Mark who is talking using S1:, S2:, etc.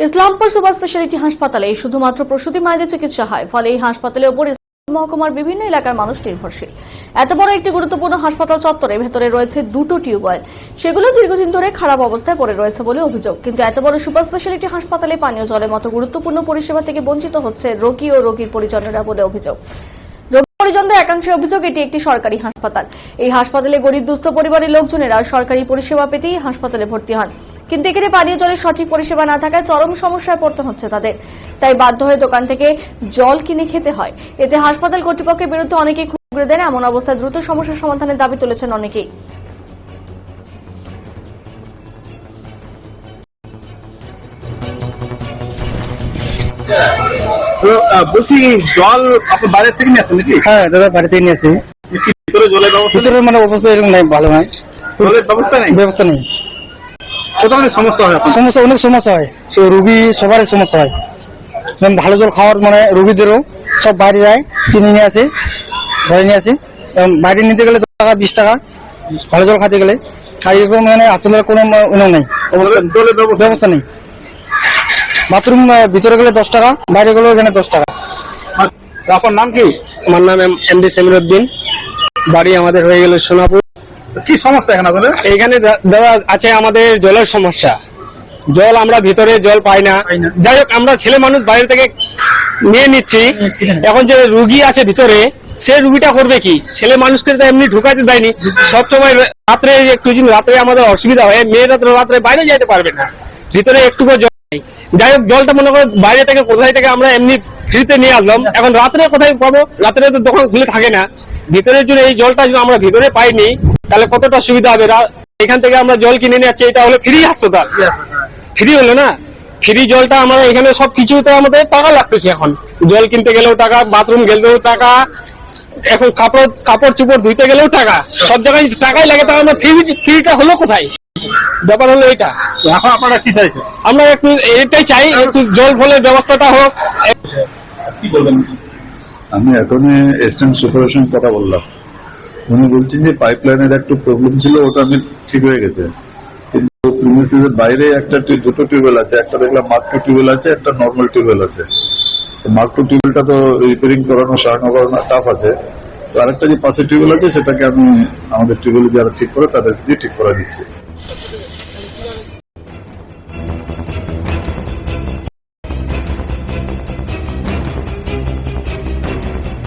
S1: Islampur super speciality হাসপাতালে শুধুমাত্র প্রসূতি মায়েদের চিকিৎসা হয়, ফলে এই হাসপাতালের উপর মহকুমার বিভিন্ন এলাকার মানুষ নির্ভরশীল। এত বড় একটি গুরুত্বপূর্ণ হাসপাতাল চত্বরে ভেতরে রয়েছে দুটো টিউবওয়েল, সেগুলো দীর্ঘদিন ধরে খারাপ অবস্থায় পড়ে রয়েছে বলে অভিযোগ। কিন্তু এত বড় সুপার স্পেশালিটি হাসপাতালে পানীয় জলের মতো গুরুত্বপূর্ণ পরিষেবা থেকে বঞ্চিত হচ্ছে রোগী ও রোগীর পরিজনেরা বলে অভিযোগ। পরিজনদের একাংশের অভিযোগ, এটি একটি সরকারি হাসপাতাল। এই হাসপাতালে গরিব দুস্থ পরিবারের লোকজনেরা সরকারি পরিষেবা পেতেই হাসপাতালে ভর্তি হন, কিন্তু এখানে পানীয় জলের সঠিক পরিষেবা না থাকায় চরম সমস্যায় পড়তে হচ্ছে তাদের। তাই বাধ্য হয়ে দোকান থেকে জল কিনে খেতে হয়। এতে হাসপাতাল কর্তৃপক্ষের বিরুদ্ধে অনেকেই ক্ষোভ উগরে দেন। এমন অবস্থায় দ্রুত সমস্যার সমাধানের দাবি তুলেছেন অনেকেই।
S2: বলছি, জল আপনার বাইরে থেকে নিয়ে আসেন নাকি?
S3: হ্যাঁ দাদা, বাড়ি থেকে নিয়ে আসি।
S2: ভিতরে জলের ব্যবস্থা,
S3: ভিতরে মানে অবস্থা এরকম নাই, ভালো নাই,
S2: জলের ব্যবস্থা নেই।
S3: ব্যবস্থা নেই।
S2: কত মানে সমস্যা হয় আপনার?
S3: সমস্যা, অনেক সমস্যা হয়, সে রুগী সবারই সমস্যা হয়। যেমন ভালো জল খাওয়ার মানে রুগীদেরও সব বাইরে যায়, কিনে নিয়ে আসে, ঘরে নিয়ে আসে। বাইরে নিতে গেলে 10 টাকা 20 টাকা ভালো জল খেতে গেলে। আর এরকম মানে আসলে কোনো নেই,
S2: জলের
S3: ব্যবস্থা নেই। বাথরুম ভিতরে গেলে 10 টাকা, বাইরে গেলেও এখানে 10 টাকা।
S2: আপনার নাম কি?
S4: আমার নাম এমডি সেমিরউদ্দিন, বাড়ি আমাদের হয়ে গেল সোনাপুর।
S2: কি সমস্যা এখানে আপনাদের?
S4: এইখানে দাদা আছে আমাদের জলের সমস্যা। জল আমরা ভিতরে জল পাই না। যাই হোক, আমরা ছেলে মানুষ বাইরে থেকে নিয়ে নিচ্ছি। এখন যে রুগী আছে ভিতরে, সে রুগীটা করবে কি? ছেলে মানুষকে তো এমনি ঢুকাতে দেয়নি। সবসময় রাত্রে একটু রাত্রে আমাদের অসুবিধা হয়, মেয়েরা তো রাত্রে বাইরে যেতে পারবে না, ভিতরে একটুকু জল নেই। যাই হোক, জলটা মনে করো বাইরে থেকে কোথায় থেকে আমরা এমনি ফ্রিতে নিয়ে আসলাম। এখন রাত্রে কোথায় পাবো? রাত্রে তো দোকান খুলে থাকে না। ভিতরের জন্য এই জলটা যদি আমরা ভিতরে পাইনি, তাহলে কতটা সুবিধা হবে। এখান থেকে আমরা জল কিনে নিয়ে যাচ্ছি, এটা হলো ফ্রি হাসপাতাল, ফ্রি হলো না। ফ্রি জলটা আমরা এখানে সবকিছুতে আমাদের টাকা লাগতেছে। এখন জল কিনতে গেলেও টাকা, বাথরুম গেলেও টাকা, এখন কাপড় চোপড় ধুইতে গেলেও টাকা, সব জায়গায় টাকাই লাগে। তাহলে আমরা ফ্রিটা হলো কোথায়? ব্যাপার হলো এইটা।
S2: এখন আপনারা কি চাইছেন?
S4: আমরা একটু এটাই চাই, একটু জল ফলের ব্যবস্থাটা হোক।
S2: কি বলবেন?
S5: আমি এখনই এস্টার্ন সুপারভিশন কথা বললাম, উনি বলছেন যে পাইপলাইনের একটু প্রবলেম ছিল, ওটা আমি ঠিক হয়ে গেছে। কিন্তু প্রিমিসেসের বাইরে দুটো টিউবওয়েল আছে, একটা দেখলাম মার্ক 2 টিউবওয়েল আছে, একটা নর্মাল টিউবওয়েল আছে। তো মার্ক 2 টিউবওয়েলটা তো রিপেয়ারিং করানো, সারানো করানো টাফ আছে। তো আরেকটা যে পাশে টিউবওয়েল আছে, সেটাকে আমি আমাদের টিউবওয়েল যারা ঠিক করে তাদেরকে দিয়ে ঠিক করা দিচ্ছি।